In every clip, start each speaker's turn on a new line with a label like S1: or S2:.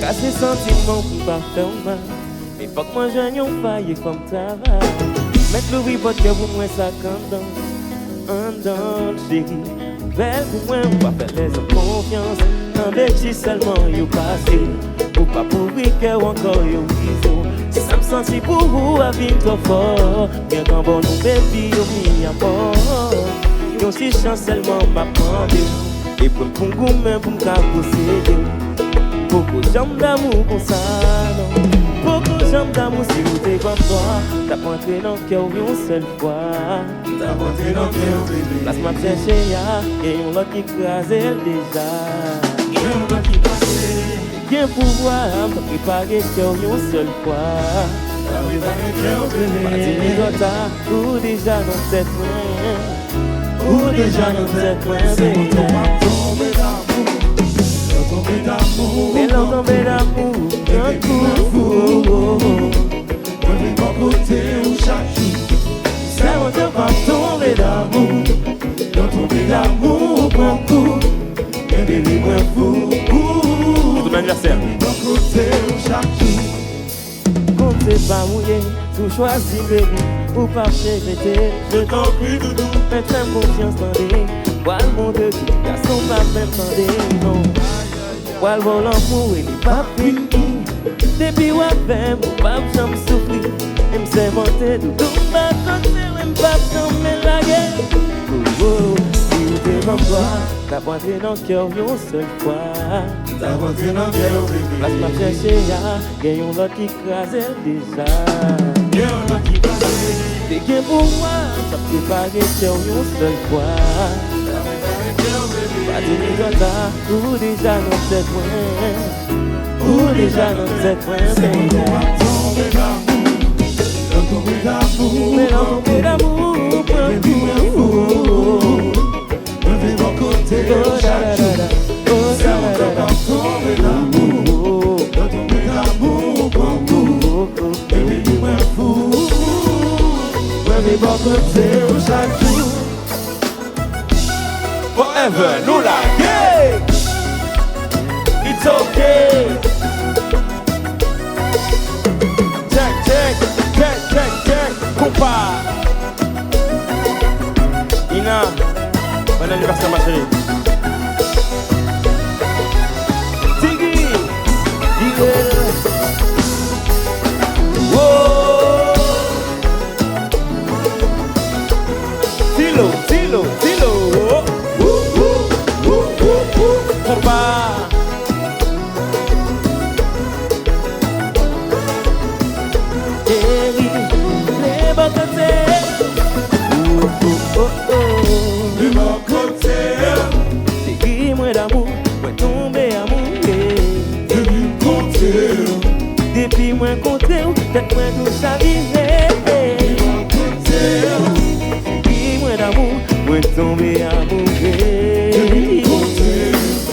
S1: Casser sentiments pour pas faire mal. Mais faut que moi j'aille en faille comme travail. Mettre le ribot que vous moi ça quand un dans chéri. Belle pour moi, on va faire les hommes confiance. En Belgique seulement, you passé. Ou pas pour que ou encore you biso. Si ça me sentit pour vous, à vivre trop fort. Bien quand bon nous baby, you mis à bord. Yon si chance seulement m'a demandé. Et pour me goûter, même pour me posséder. Beaucoup de jambes d'amour comme ça, non. Beaucoup de jambes d'amour si vous t'es comme toi. T'as pas entré dans le cœur une seule fois.
S2: T'as pas entré dans le cœur, bébé.
S1: Place m'a cherché, et yon l'autre qui crase déjà.
S2: Yon l'autre qui passe.
S1: Bien pouvoir, m'a préparé cœur une seule fois.
S2: T'as préparé cœur, bébé.
S1: Pas dit les autres, ou déjà dans cette main. Ou déjà dans cette main, bébé.
S2: Tomber d'amour. Tomber d'amour.
S1: Et l'on tombe d'amour. Un coup,
S2: moi je vais mon côté où chaque jour
S1: ça va te pas tomber d'amour.
S2: dans tomber d'amour prend coup et bébé moi fou.
S1: Ton anniversaire.
S2: Mon côté où chaque jour
S1: Comptez pas mouillé, tout choisi bébé. Ou pas regretter,
S2: je t'en prie doudou.
S1: faites-moi confiance dans les. Voilà mon Dieu, garçon pas même demander, non. Voilà mon amour, il n'est pas fini. Depuis ou avec mon pape, j'aime souffrir. Et m'sais monter tout le bas côté, ou m'pape tomber la guerre. Oh oh, si vous t'es comme toi, t'as pas entré dans le cœur une seule fois.
S2: T'as rentré dans le cœur bébé.
S1: Place m'a cherché, y'a yon l'autre qui crase déjà.
S2: Yon l'autre qui passe.
S1: T'es bien pour moi, t'as préparé cœur une seule fois.
S2: T'as préparé cœur bébé.
S1: Pas de négota, ou déjà dans cette main. Ou déjà dans cette main,
S2: Tomber d'amour. Tomber d'amour.
S1: mais l'entombé d'amour,
S2: Baby moi fou. Je vais mon côté où chaque jour ça va pas tomber d'amour. Tomber d'amour prend coup. Baby moi fou. Je vais mon côté où chaque jour.
S1: Forever, nous la yeah. It's okay. Check, compa. Ina, bon anniversaire ma chérie. Tiggy, yeah. Whoa. Tilo. Compa.
S2: De mon côté,
S1: C'est qui moi d'amour, moi tomber amour.
S2: de mon côté,
S1: Depuis moi côté, tête moi tout chavirer.
S2: de mon côté,
S1: C'est qui moi d'amour, moi tomber amour.
S2: de mon côté,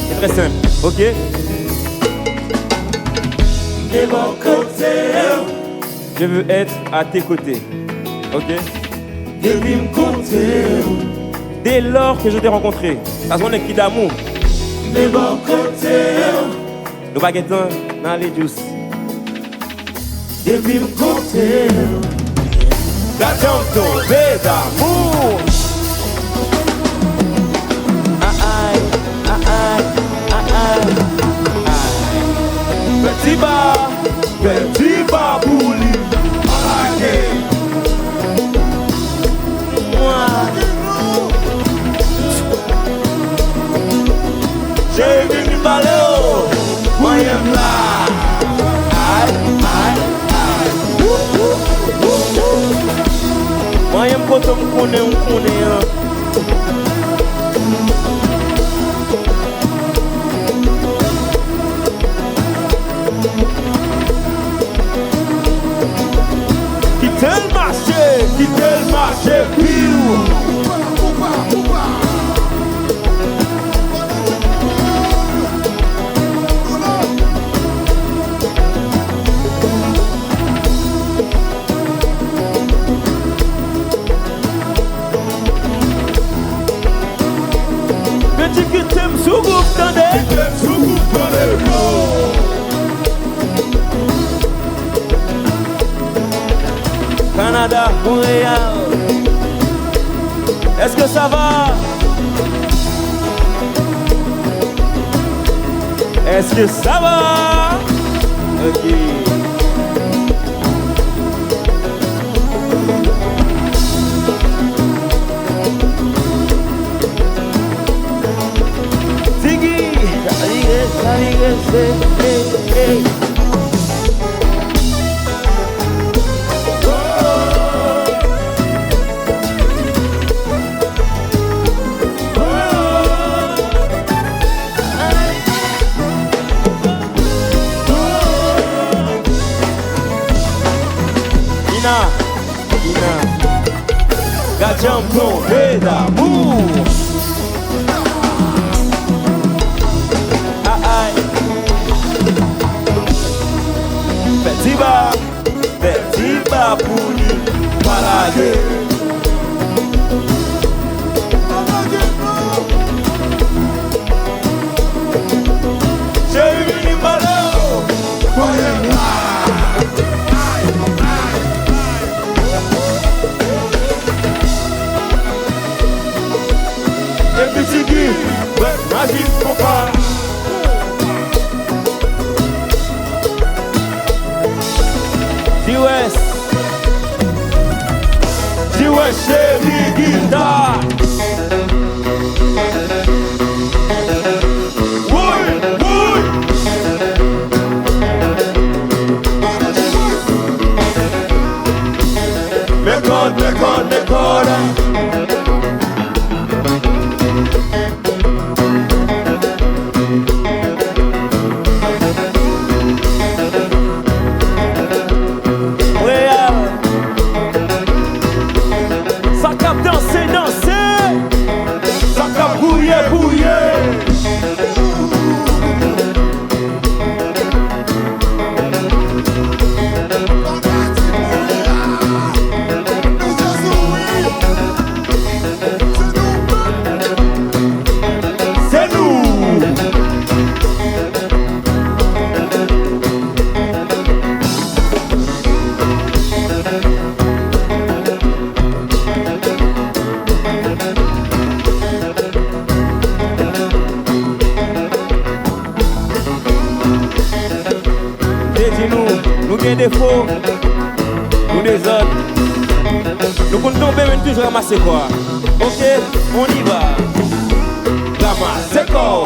S1: C'est très simple, ok?
S2: de mon côté,
S1: Je veux être à tes côtés, ok?
S2: de mon côté,
S1: Dès lors que je t'ai rencontré, ça sonne qui d'amour.
S2: de mon côté,
S1: Nous pas guettons dans les juices.
S2: de mon côté.
S1: J'attends tomber d'amour.
S2: Petit babouli, arrêtez.
S1: J'ai venu parler,
S2: Moi j'aime là.
S1: moi j'aime quand on connaît.
S2: Quittez le marché, piou.
S1: Petit que t'aimes sous groupe, t'en es.
S2: Quittez le sous-groupe dans les mots.
S1: ça va? Est-ce que ça va? Ok. Ziggy, hey. Gacham tombé d'amour. Aïe. Petit bas pour lui, malagué. J'ai eu une malheur. Ziggy, magique papa. G-West chérie guitare. Oui. Mes cordes. Défaut ou des autres. Nous comptons tomber même toujours ramasser quoi. Ok, on y va. Ramasser quoi.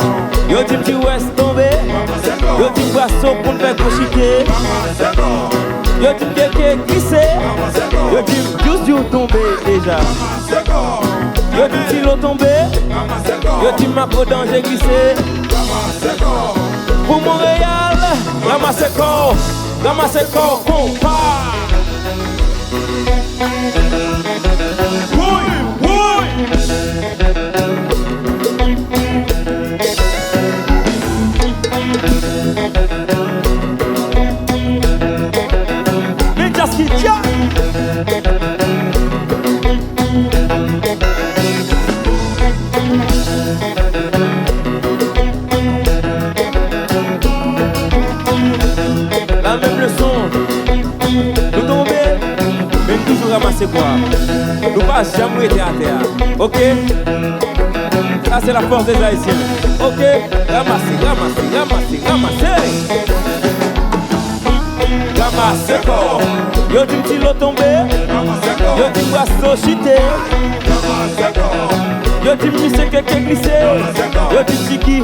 S1: Yo dit petit ouest tombé. Yo dit boisson pour me faire cochiter. Yo dit quelqu'un glissé. Yo dit juste du tombé déjà. Yo dit petit l'eau tombé. Yo dit ma peau danger glissé. Pour Montréal, ramasser quoi. Ramasser corps, compas. Oui. Les Jaskitia. La même leçon. Nous tomber, mais toujours ramasser quoi. Nous pas jamais été à terre. Ok? Ça c'est la force des Haïtiens. Ok? Ramasser. Ramasser corps. Yo dit petit l'eau tombé. Yo dit boisson chité. Yo dit monsieur quelqu'un glissé. Yo dit Ziggy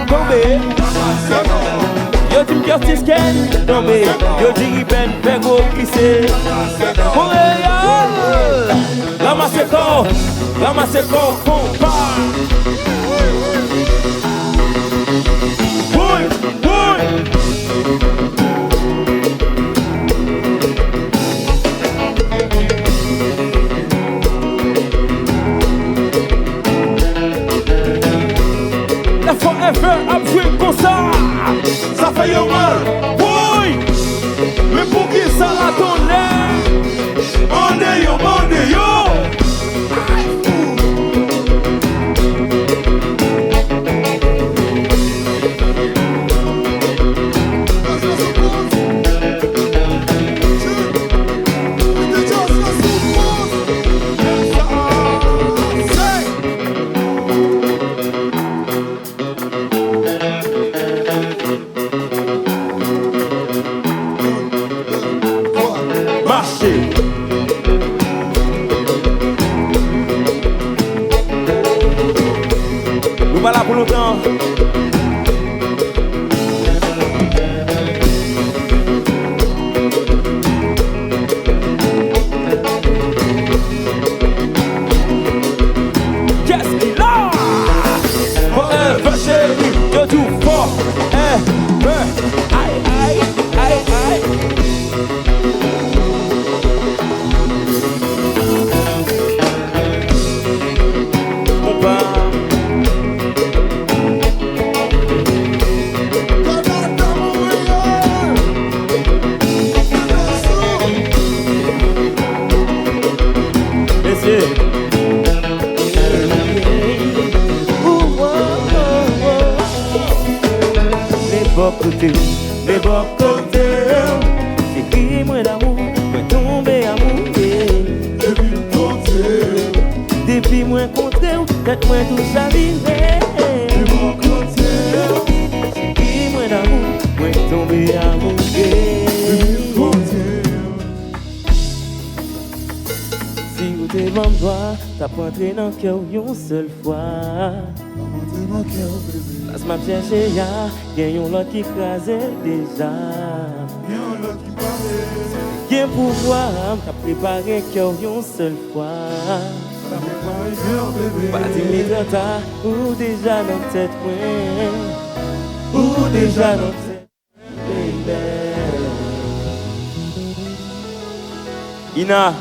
S1: tombé. Yo dit Curtis Ken tombé. Yo dit Riben Pego glissé. Montréal. Ramasser corps, compas. La forever a joué comme ça fait mal. Oui, mais pour qui ça la tourne? Mande yo. Les bons côtés, c'est qui moi d'amour, moi tomber amoureux. Depuis moi rencontré, peut-être moi tout ça vivre. Les bons côtés, c'est qui moi d'amour, moi tomber amoureux. Si vous t'es vendredi, t'as pas entré dans le cœur une seule fois. As m'a cherché ya, y'a yon lot qui crasait déjà. Y'a pouvoir, t'as préparé cœur yon seule fois. Pas 10 minutes tard, ou déjà dans tête point. Ou déjà dans tête baby. Ina,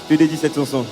S1: je te dédie cette chanson.